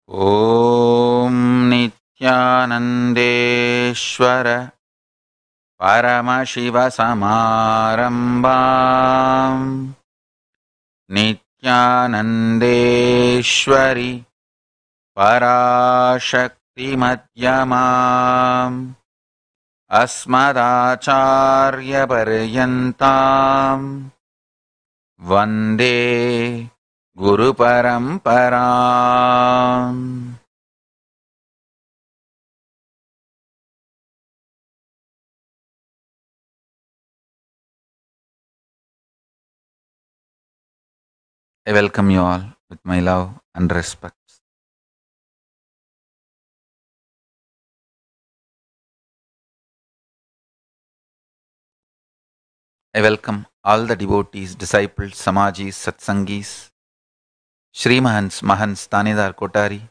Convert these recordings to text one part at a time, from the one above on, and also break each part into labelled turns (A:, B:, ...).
A: ॐ नित्यानन्देश्वर परमशिवसमारम्भाम् नित्यानन्देश्वरि पराशक्तिमध्यमाम् अस्मदाचार्यपर्यन्ताम् वन्दे गुरुपरम्पराम्। I welcome you all with my love and respect. I welcome all the devotees, disciples, samajis, satsangis, Srimahans, Mahans, Tanidar Kotari,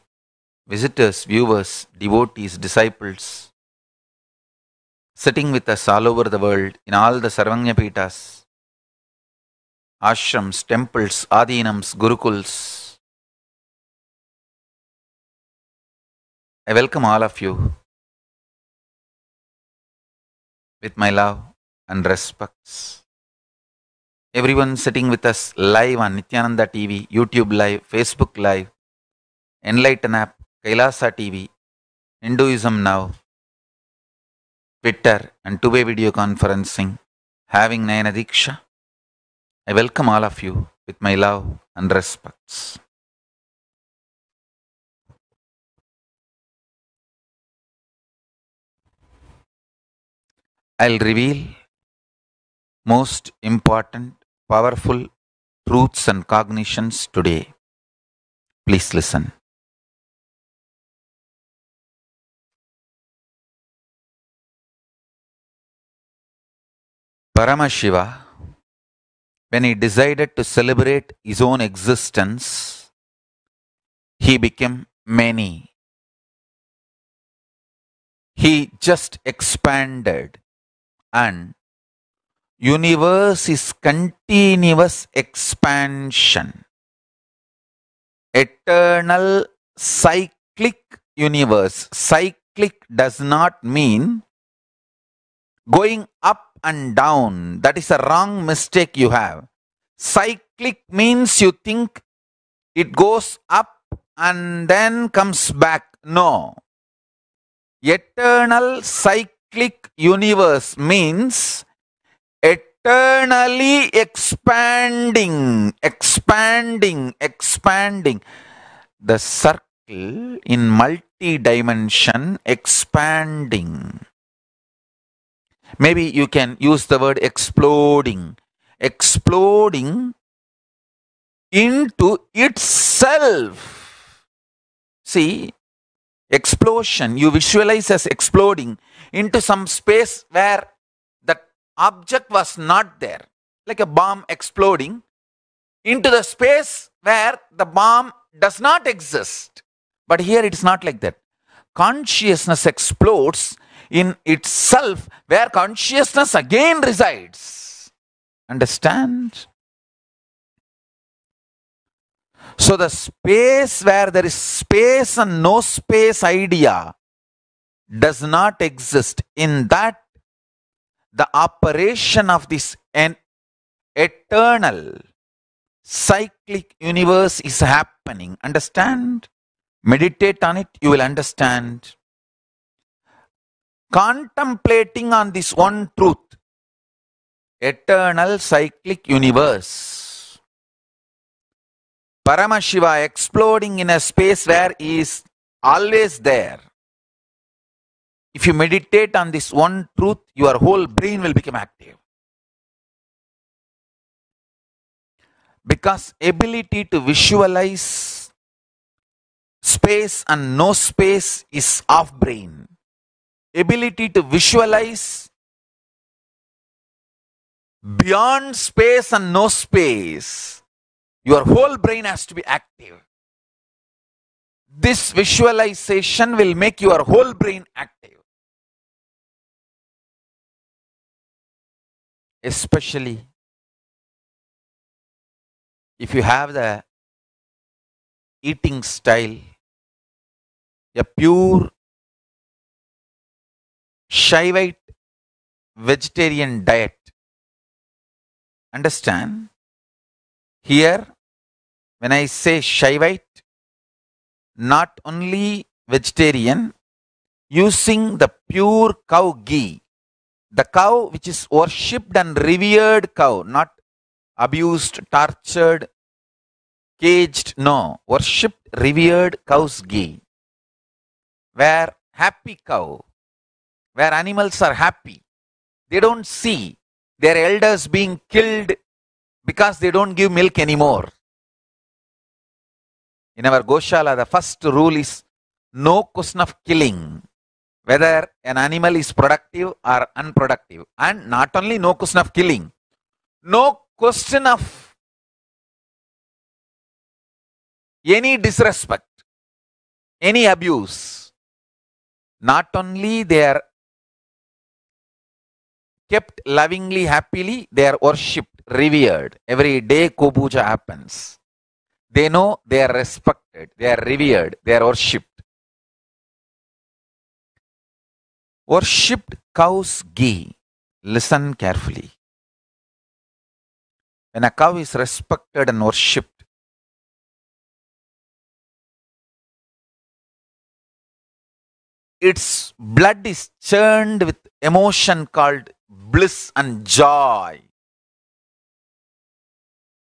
A: visitors, viewers, devotees, disciples, sitting with us all over the world in all the Sarvanya Pitas, ashrams, temples, adinams, gurukuls. I welcome all of you with my love and respects. Everyone sitting with us live on Nityananda TV, YouTube Live, Facebook Live, Enlighten App, Kailasa TV, Hinduism Now, Twitter, and two-way video conferencing, having Nayana Diksha. I welcome all of you with my love and respects. I'll reveal most important, powerful truths and cognitions today. Please listen. Paramashiva, when he decided to celebrate his own existence, he became many. He just expanded, and universe is continuous expansion. Eternal cyclic universe. Cyclic does not mean going up and down. That is a wrong mistake you have. Cyclic means you think it goes up and then comes back. No. Eternal cyclic universe means eternally expanding. The circle in multi-dimension expanding. Maybe you can use the word exploding. Exploding into itself. See, explosion, you visualize as exploding into some space where the object was not there. Like a bomb exploding into the space where the bomb does not exist. But here it's not like that. Consciousness explodes in itself where consciousness again resides. Understand? So the space where there is space and no space idea does not exist. In that, the operation of this eternal cyclic universe is happening. Understand? Meditate on it, you will understand. Contemplating on this one truth, eternal cyclic universe. Paramashiva exploding in a space where he is always there. If you meditate on this one truth, your whole brain will become active. Because ability to visualize space and no space is off brain. Ability to visualize beyond space and no space, your whole brain has to be active. This visualization will make your whole brain active. Especially if you have the eating style a pure Shaivite vegetarian diet. Understand? Here, when I say Shaivite, not only vegetarian, using the pure cow ghee, the cow which is worshipped and revered cow, not abused, tortured, caged, no, worshipped, revered cow's ghee, where happy cow, where animals are happy. They don't see their elders being killed because they don't give milk anymore. In our Goshala, the first rule is no question of killing, whether an animal is productive or unproductive. And not only no question of killing, no question of any disrespect, any abuse. Not only they are kept lovingly, happily, they are worshipped, revered. Every day Kobuja happens. They know they are respected, they are revered, they are worshipped. Worshipped cow's ghee. Listen carefully. When a cow is respected and worshipped, its blood is churned with emotion called bliss and joy.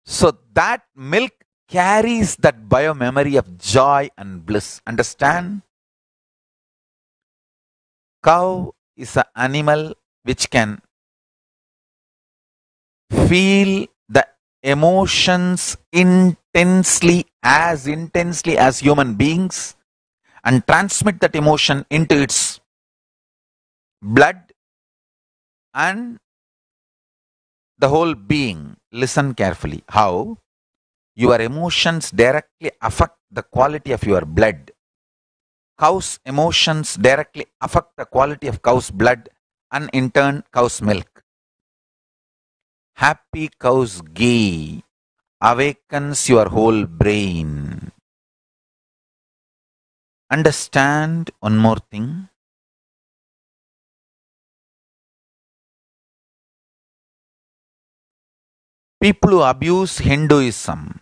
A: So that milk carries that bio-memory of joy and bliss. Understand? Cow is an animal which can feel the emotions intensely as human beings and transmit that emotion into its blood and the whole being. Listen carefully. How your emotions directly affect the quality of your blood. Cow's emotions directly affect the quality of cow's blood and in turn cow's milk. Happy cow's ghee awakens your whole brain. Understand one more thing. People who abuse Hinduism,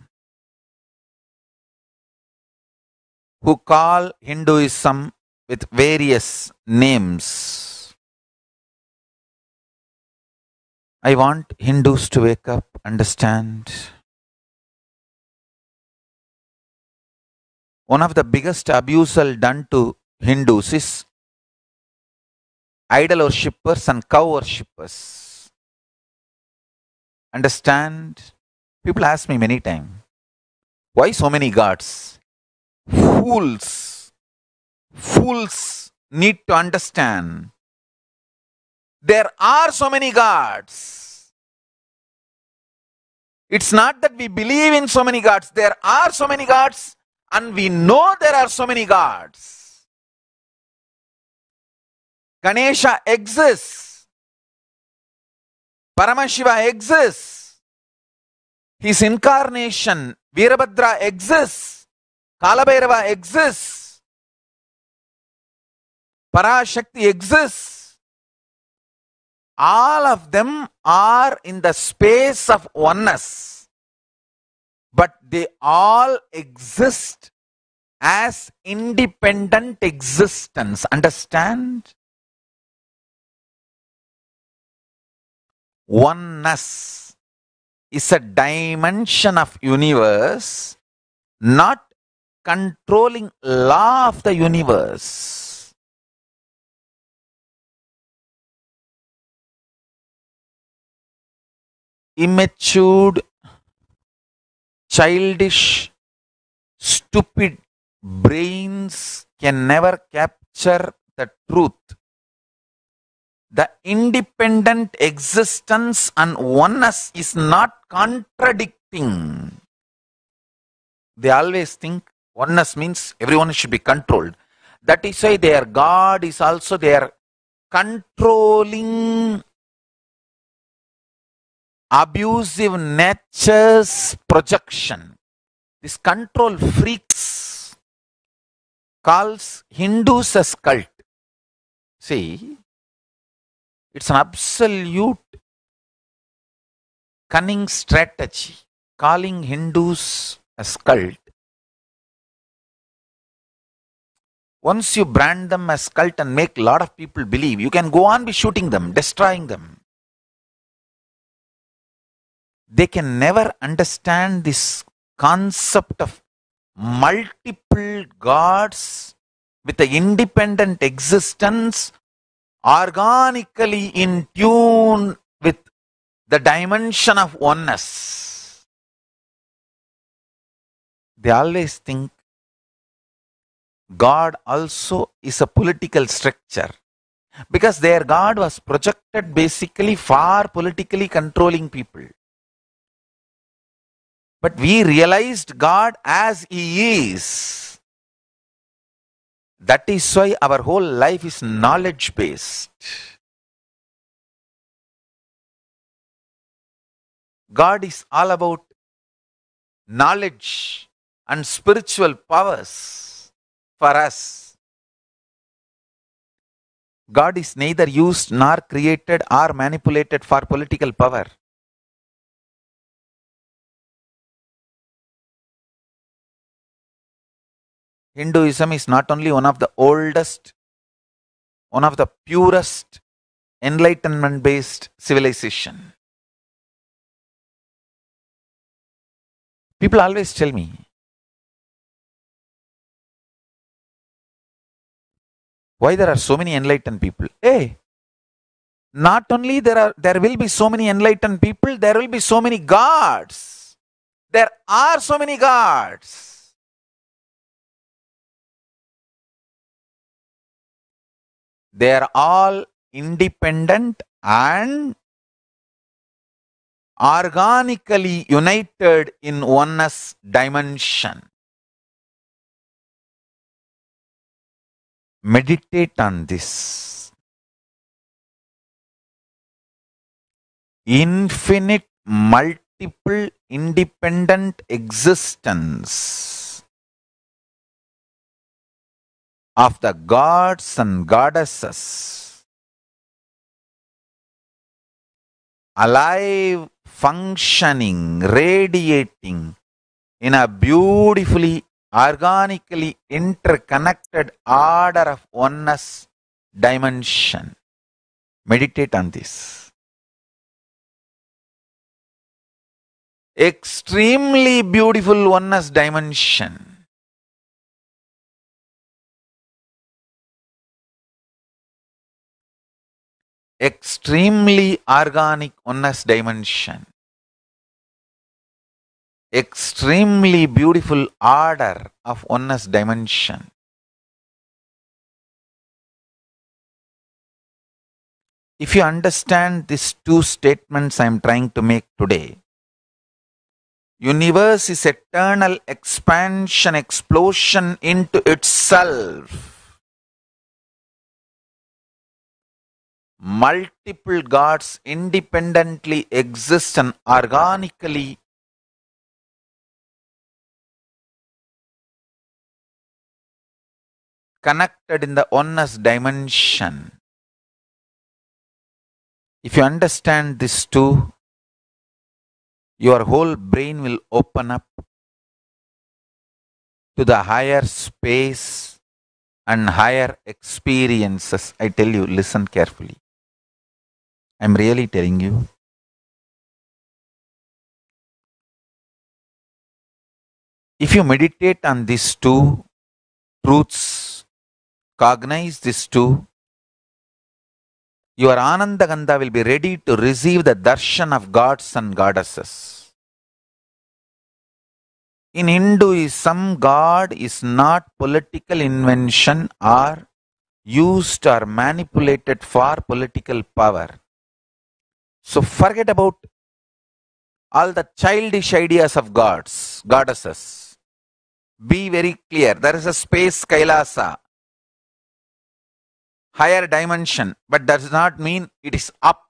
A: who call Hinduism with various names. I want Hindus to wake up, understand. One of the biggest abusal done to Hindus is idol worshippers and cow worshippers. Understand? People ask me many times, why so many gods? Fools need to understand. There are so many gods. It's not that we believe in so many gods. There are so many gods and we know there are so many gods. Ganesha exists. Paramashiva exists. His incarnation, Virabhadra, exists. Kalabhairava exists. Parashakti exists. All of them are in the space of oneness. But they all exist as independent existence. Understand? Oneness is a dimension of universe, not controlling law of the universe. Immature, childish, stupid brains can never capture the truth. The independent existence and oneness is not contradicting. They always think oneness means everyone should be controlled. That is why their God is also their controlling, abusive nature's projection. These control freaks calls Hindus as cult. See, it's an absolute cunning strategy, calling Hindus as cult. Once you brand them as cult and make a lot of people believe, you can go on be shooting them, destroying them. They can never understand this concept of multiple gods with an independent existence, organically in tune with the dimension of oneness. They always think God also is a political structure, because their God was projected basically for politically controlling people. But we realized God as He is. That is why our whole life is knowledge based. God is all about knowledge and spiritual powers for us. God is neither used nor created or manipulated for political power. Hinduism is not only one of the oldest, one of the purest enlightenment based civilization. People always tell me, why there are so many enlightened people? Hey, not only there will be so many enlightened people, there will be so many gods. There are so many gods. They are all independent and organically united in oneness dimension. Meditate on this. Infinite, multiple, independent existence of the gods and goddesses, alive, functioning, radiating in a beautifully, organically interconnected order of oneness dimension. Meditate on this. Extremely beautiful oneness dimension. Extremely organic oneness dimension. Extremely beautiful order of oneness dimension. If you understand these two statements I am trying to make today, universe is eternal expansion, explosion into itself. Multiple gods independently exist and organically connected in the oneness dimension. If you understand this too, your whole brain will open up to the higher space and higher experiences. I tell you, listen carefully. I'm really telling you. If you meditate on these two truths, cognize these two, your Ananda Gandha will be ready to receive the darshan of gods and goddesses. In Hinduism, God is not political invention or used or manipulated for political power. So forget about all the childish ideas of gods, goddesses. Be very clear. There is a space Kailasa, higher dimension, but does not mean it is up.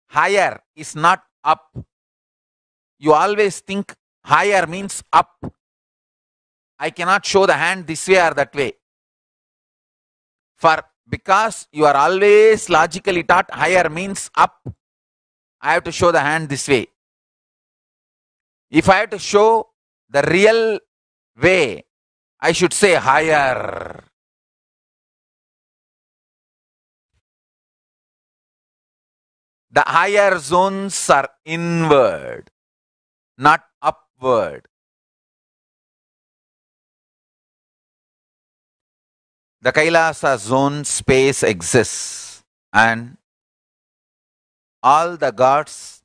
A: Higher is not up. You always think higher means up. I cannot show the hand this way or that way. Because you are always logically taught higher means up, I have to show the hand this way. If I have to show the real way, I should say higher. The higher zones are inward, not upward. The Kailasa zone space exists, and all the gods,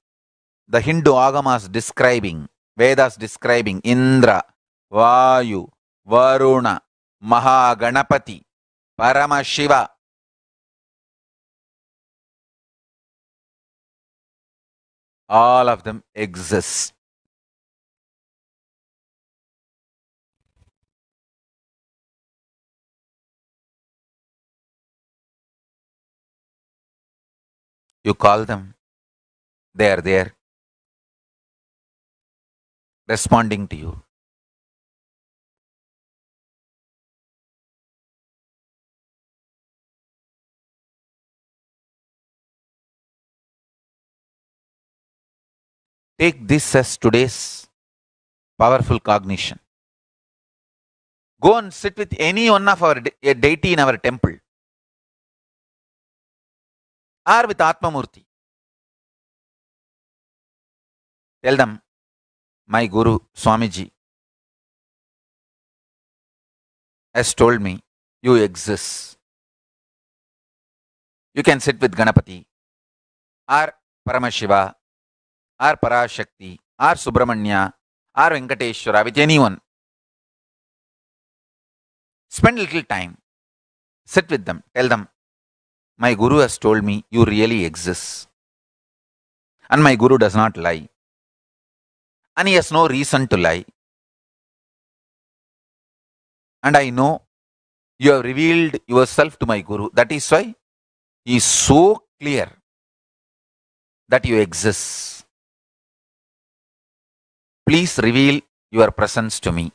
A: the Hindu Agamas describing, Vedas describing Indra, Vayu, Varuna, Mahaganapati, Paramashiva, all of them exist. You call them, they are there, responding to you. Take this as today's powerful cognition. Go and sit with any one of our a deity in our temple, or with Atmamurti. Tell them, my Guru Swamiji has told me you exist. You can sit with Ganapati, or Paramashiva, or Parashakti, or Subramanya, or Venkateshwara, with anyone. Spend a little time. Sit with them. Tell them, my Guru has told me you really exist. And my Guru does not lie. And he has no reason to lie. And I know you have revealed yourself to my Guru. That is why he is so clear that you exist. Please reveal your presence to me.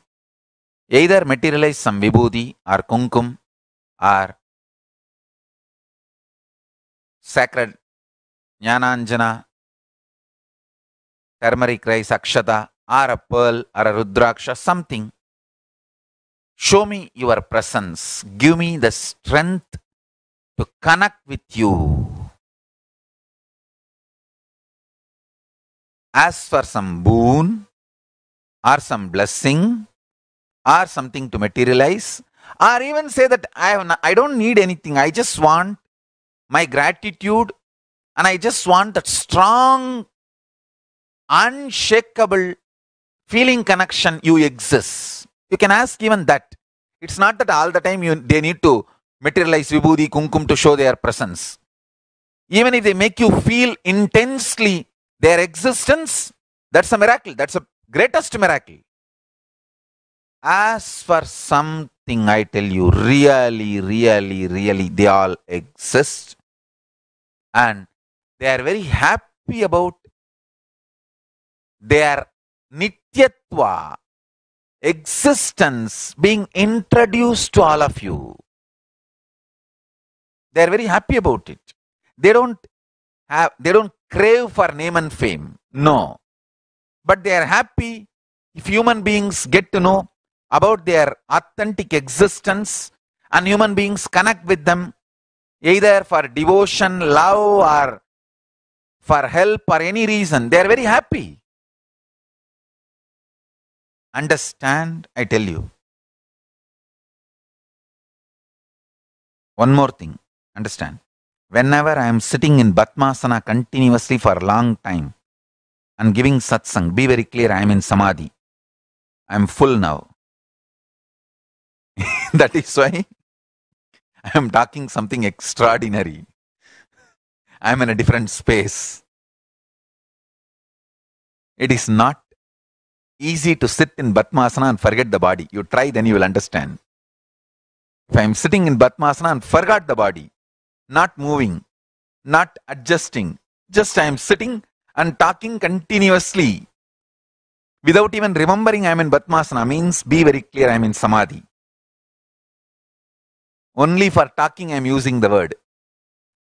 A: Either materialize some vibhuti or kumkum or sacred jnananjana, turmeric rice, akshata, or a pearl or a rudraksha, something. Show me your presence. Give me the strength to connect with you. Ask for some boon or some blessing or something to materialize, or even say that I don't need anything. I just want my gratitude, and I just want that strong, unshakable feeling connection you exist. You can ask even that. It's not that all the time they need to materialize vibhuti, kumkum to show their presence. Even if they make you feel intensely their existence, that's a miracle. That's the greatest miracle. As for something, I tell you, really, really, really, they all exist. And they are very happy about their nityatva, existence being introduced to all of you. They are very happy about it. They don't crave for name and fame. No. But they are happy if human beings get to know about their authentic existence and human beings connect with them either for devotion, love, or for help or any reason. They are very happy. Understand, I tell you. One more thing, understand. Whenever I am sitting in Batmasana continuously for a long time and giving satsang, be very clear, I am in Samadhi. I am full now. That is why I am talking something extraordinary. I am in a different space. It is not easy to sit in Batmasana and forget the body. You try, then you will understand. If I am sitting in Batmasana and forgot the body, not moving, not adjusting, just I am sitting and talking continuously, Without even remembering I am in Padmasana means be very clear I am in Samadhi. Only for talking I am using the word.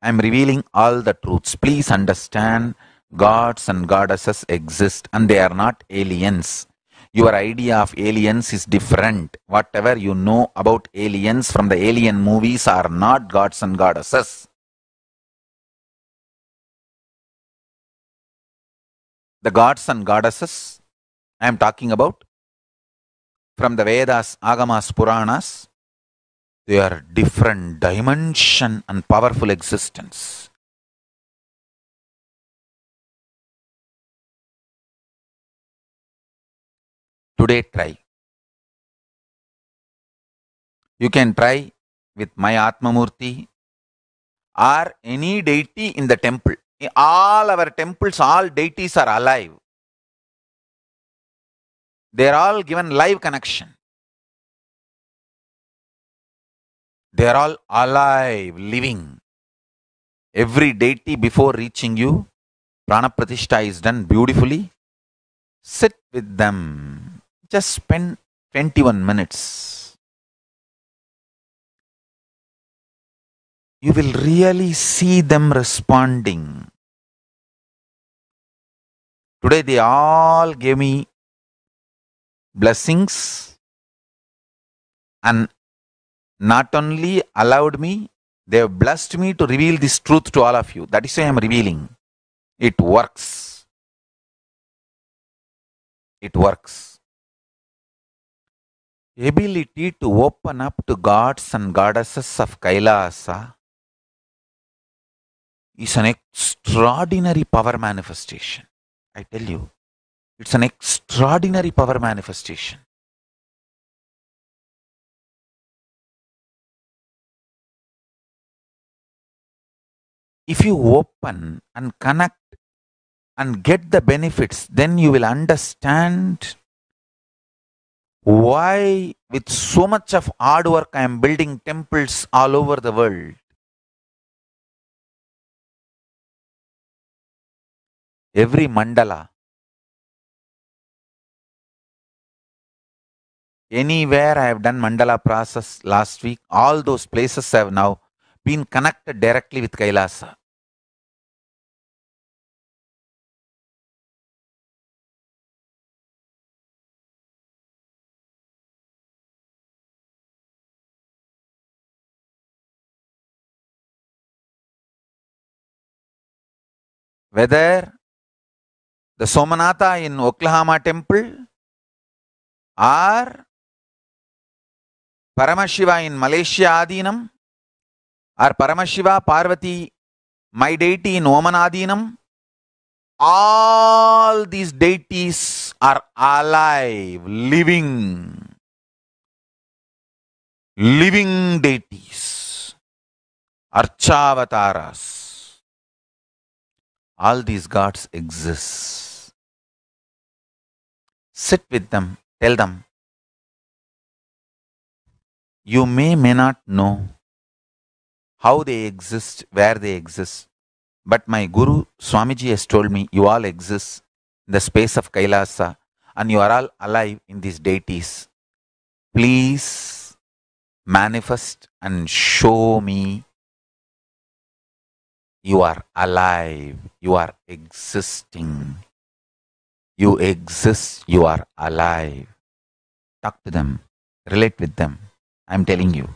A: I am revealing all the truths. Please understand, gods and goddesses exist and they are not aliens. Your idea of aliens is different. Whatever you know about aliens from the alien movies are not gods and goddesses. The gods and goddesses I am talking about from the Vedas, Agamas, Puranas, they are different dimension and powerful existence. Today try. You can try with my Atmamurti or any deity in the temple. In all our temples, all deities are alive. They are all given live connection. They are all alive, living. Every deity before reaching you, Prana Pratishtha is done beautifully. Sit with them. Just spend 21 minutes. You will really see them responding. Today they all gave me blessings and not only allowed me, they have blessed me to reveal this truth to all of you. That is why I am revealing. It works. It works. Ability to open up to gods and goddesses of Kailasa is an extraordinary power manifestation. I tell you, it's an extraordinary power manifestation. If you open and connect and get the benefits, then you will understand why with so much of hard work I am building temples all over the world. Every mandala, anywhere I have done mandala process last week, all those places have now been connected directly with Kailasa. Whether the Somanatha in Oklahoma temple or Paramashiva in Malaysia Adinam or Paramashiva Parvati, my deity in Oman Adinam, all these deities are alive, living deities, Archavataras. All these gods exist. Sit with them, tell them. You may not know how they exist, where they exist, but my Guru Swamiji has told me you all exist in the space of Kailasa and you are all alive in these deities. Please manifest and show me you are alive, you are existing. You exist, you are alive. Talk to them, relate with them. I'm telling you,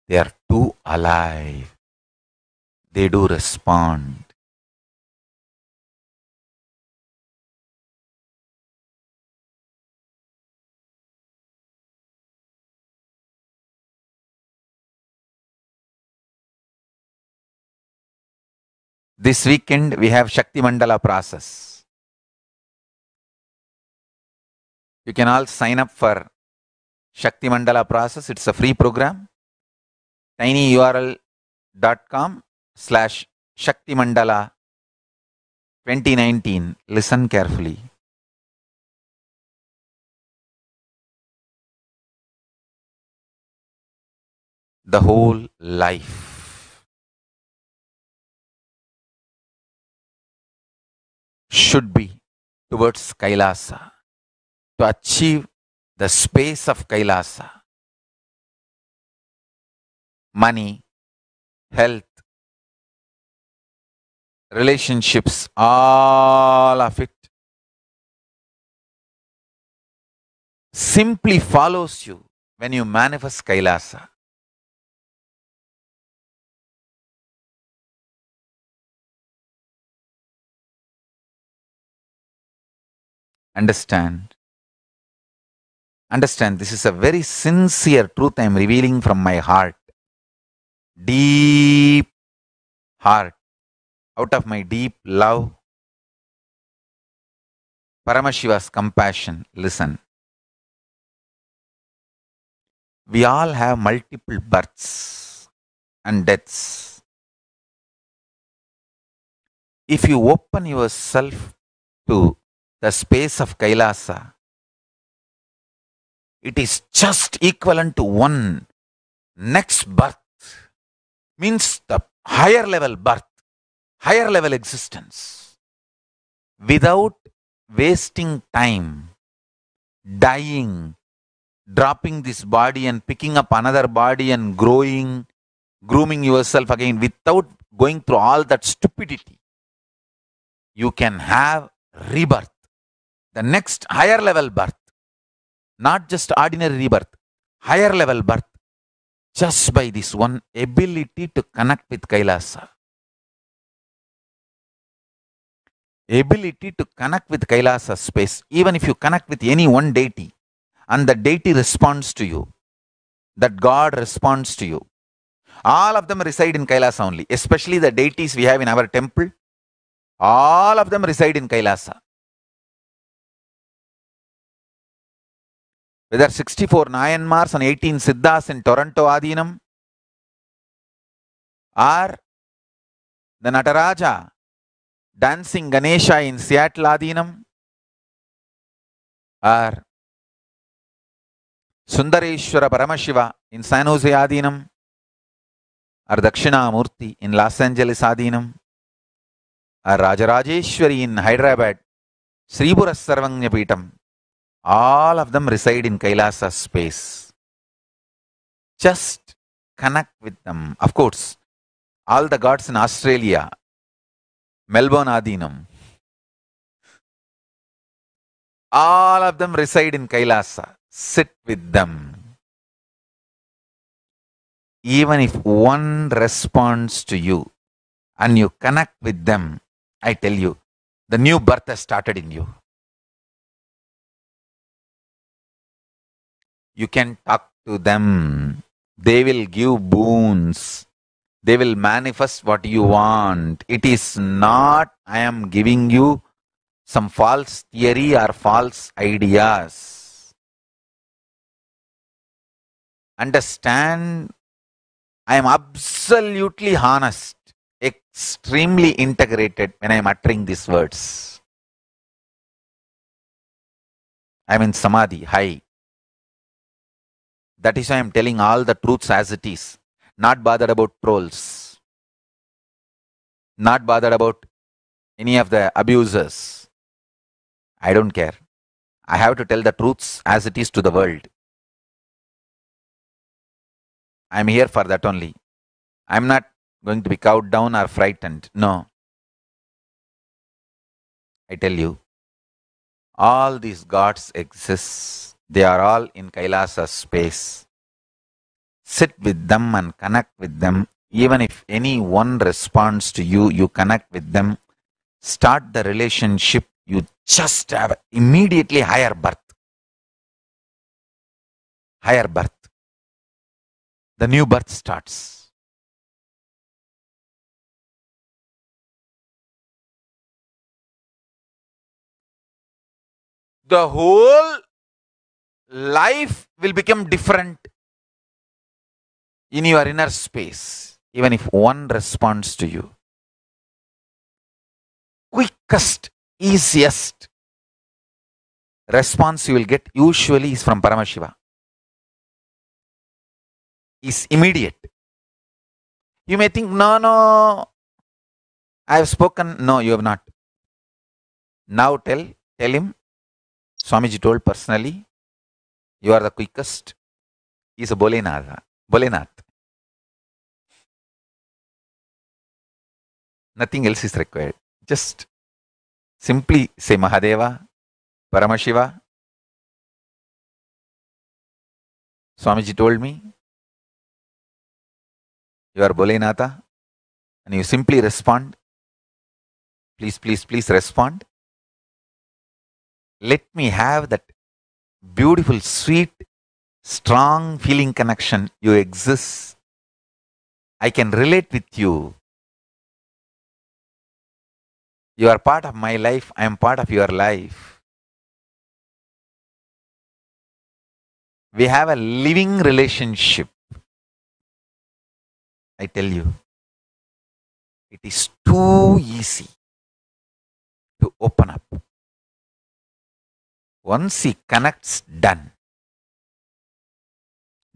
A: they are too alive. They do respond. This weekend we have Shakti Mandala process. You can all sign up for Shakti Mandala process. It's a free program. tinyurl.com/Shakti Mandala 2019. Listen carefully. The whole life should be towards Kailasa, to achieve the space of Kailasa. Money, health, relationships, all of it simply follows you when you manifest Kailasa. Understand? Understand, this is a very sincere truth I am revealing from my heart. Deep heart. Out of my deep love, Paramashiva's compassion. Listen. We all have multiple births and deaths. If you open yourself to the space of Kailasa, it is just equivalent to one next birth. Means the higher level birth, higher level existence. Without wasting time, dying, dropping this body and picking up another body and growing, grooming yourself again, without going through all that stupidity, you can have rebirth, the next higher level birth, not just ordinary rebirth, higher level birth, just by this one ability to connect with Kailasa. Ability to connect with Kailasa space. Even if you connect with any one deity and the deity responds to you, that God responds to you, all of them reside in Kailasa only, especially the deities we have in our temple. All of them reside in Kailasa. Whether 64 Nayanmars and 18 Siddhas in Toronto Adinam, or the Nataraja dancing Ganesha in Seattle Adinam, or Sundareshwara Paramashiva in San Jose Adinam, or Dakshinamurti in Los Angeles Adinam, or Rajarajeshwari in Hyderabad, Sripuras Sarvanya Peetam, all of them reside in Kailasa space. Just connect with them. Of course, all the gods in Australia, Melbourne Adinam, all of them reside in Kailasa. Sit with them. Even if one responds to you and you connect with them, I tell you, the new birth has started in you. You can talk to them. They will give boons. They will manifest what you want. It is not I am giving you some false theory or false ideas. Understand, I am absolutely honest, extremely integrated when I am uttering these words. I am in Samadhi, high. That is why I am telling all the truths as it is. Not bothered about trolls. Not bothered about any of the abusers. I don't care. I have to tell the truths as it is to the world. I am here for that only. I am not going to be cowed down or frightened. No. I tell you, all these gods exist. They are all in Kailasa space. Sit with them and connect with them. Even if any one responds to you, you connect with them. Start the relationship. You just have immediately higher birth. Higher birth. The new birth starts. The whole life will become different in your inner space, even if one responds to you. Quickest, easiest response you will get usually is from Paramashiva. Is immediate. You may think, no, I have spoken. No, you have not. Now tell Tell him, Swamiji told personally, you are the quickest. He is a Bolenath. Bolenath. Nothing else is required. Just simply say Mahadeva, Paramashiva. Swamiji told me, you are Bolenatha. And you simply respond. Please, please, please respond. Let me have that beautiful, sweet, strong feeling connection. You exist. I can relate with you. You are part of my life. I am part of your life. We have a living relationship. I tell you, it is too easy to open up. Once he connects, done.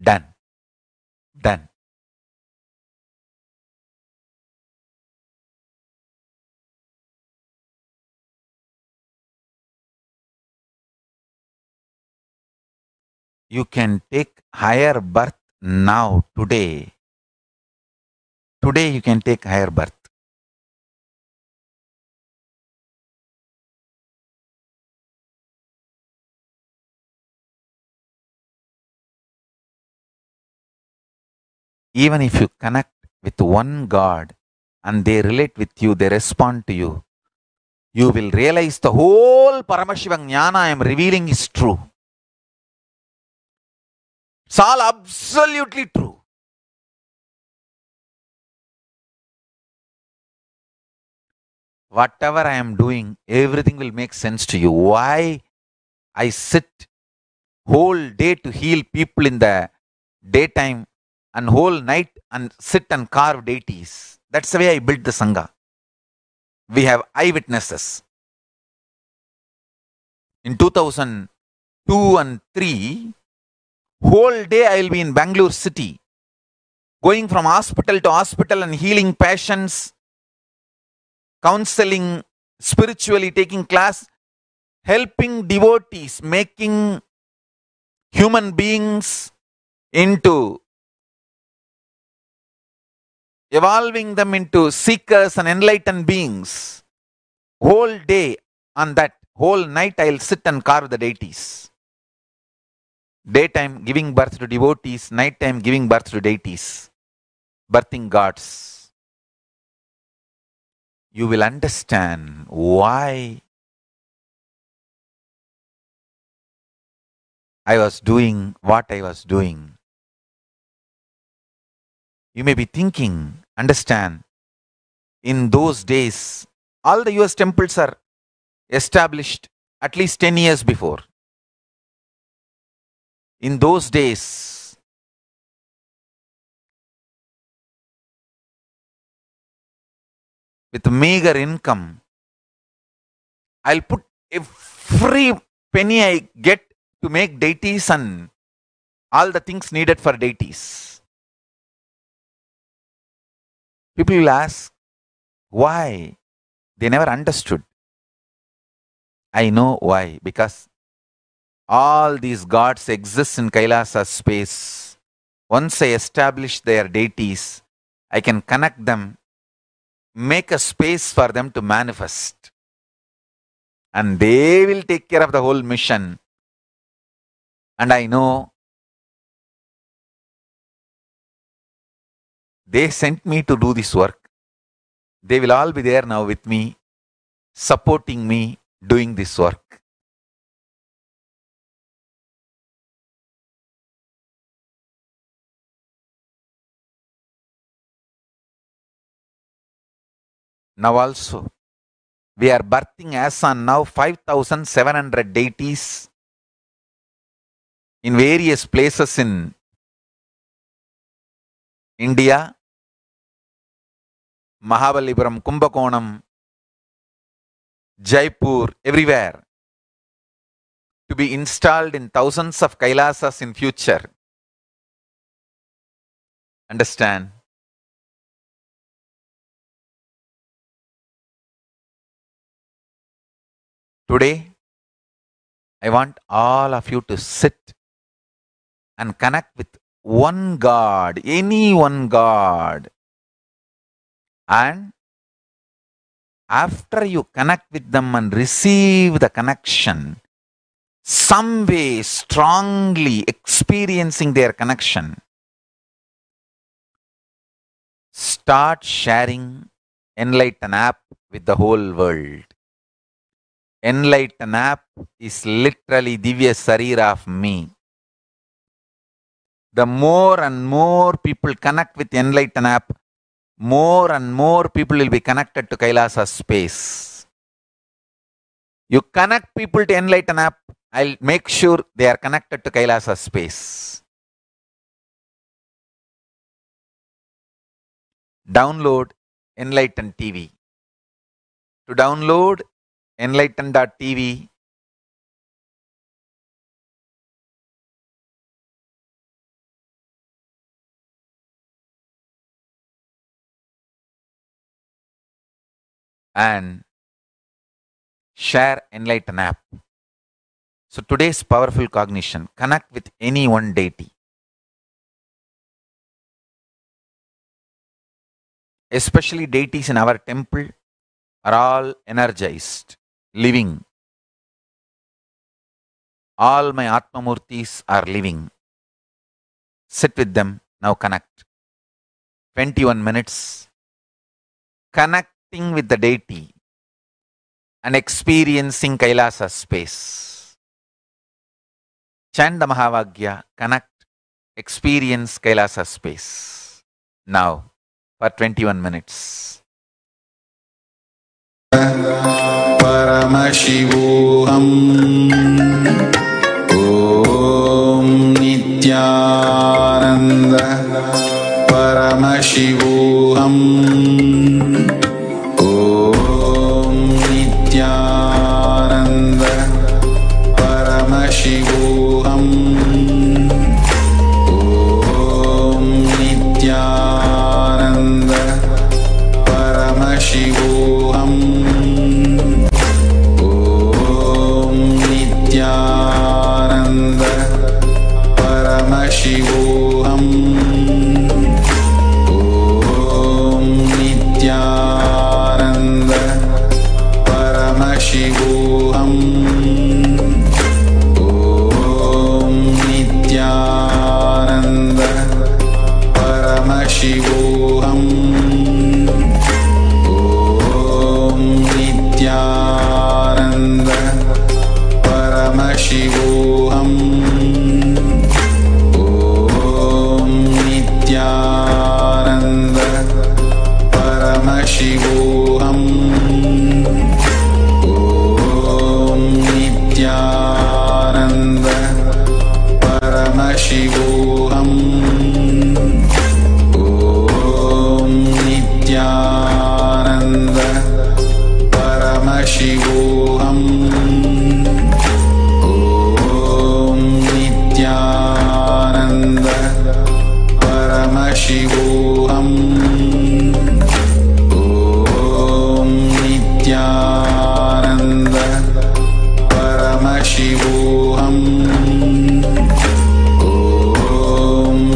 A: Done. Done. You can take higher birth now, today. Today you can take higher birth. Even if you connect with one God and they relate with you, they respond to you, you will realize the whole Paramashiva Jnana I am revealing is true. It's all absolutely true. Whatever I am doing, everything will make sense to you. Why I sit whole day to heal people in the daytime and whole night and sit and carve deities. That's the way I built the Sangha. We have eyewitnesses. In 2002 and 3, whole day I will be in Bangalore city, going from hospital to hospital and healing patients, counseling, spiritually taking class, helping devotees, making human beings into evolving them into seekers and enlightened beings. Whole day on that, whole night I'll sit and carve the deities. Daytime giving birth to devotees, nighttime giving birth to deities, birthing gods. You will understand why I was doing what I was doing. You may be thinking, understand, in those days, all the US temples are established at least 10 years before. In those days, with meager income, I'll put every penny I get to make deities and all the things needed for deities. People will ask, why? They never understood. I know why. Because all these gods exist in Kailasa space. Once I establish their deities, I can connect them, make a space for them to manifest. And they will take care of the whole mission. And I know they sent me to do this work. They will all be there now with me, supporting me doing this work. Now also, we are birthing as on now 5,700 deities in various places in India, Mahabalipuram, Kumbakonam, Jaipur, everywhere, to be installed in thousands of Kailasas in future. Understand? Today, I want all of you to sit and connect with one God, any one God. And after you connect with them and receive the connection, some way strongly experiencing their connection, start sharing Enlighten app with the whole world. Enlighten app is literally Divya Sarira of me. The more and more people connect with Enlighten app, more and more people will be connected to Kailasa space. You connect people to Enlighten app, I'll make sure they are connected to Kailasa space. Download Enlighten TV. To download enlighten.tv, and share Enlighten app. So today's powerful cognition, connect with any one deity. Especially deities in our temple are all energized, living. All my Atmamurtis are living. Sit with them, now connect. 21 minutes. Connecting with the deity and experiencing Kailasa space. Chant the Mahavagya, connect, experience Kailasa space. Now, for 21 minutes.
B: Paramashivoham Om Nityananda Paramashivoham Om Nityananda Paramashivoham Om Nityananda Paramashivoham Nityananda Paramashivoham Om Nityananda Paramashivoham Om Nityananda Paramashivoham Om Nityananda Paramashivoham Om Nityananda Paramashivoham Om Nityananda Paramashivoham Om Nityananda Paramashivoham Om Nityananda Paramashivoham Om Nityananda Paramashivoham Om Nityananda Paramashivoham Om Nityananda Paramashivoham Om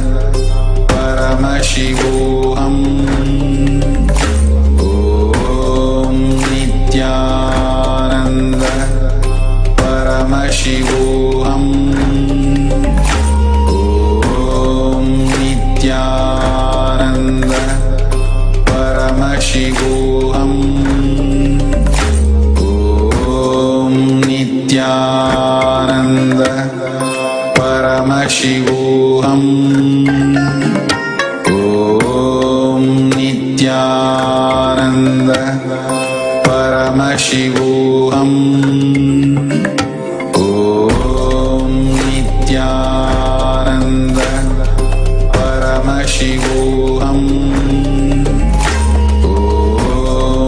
B: Nityananda Paramashivoham Om Nityananda Paramashivoham Om Nityananda Paramashivoham Om Nityananda Paramashivoham Om Nityananda Paramashivoham Om Nityananda Paramashivoham Om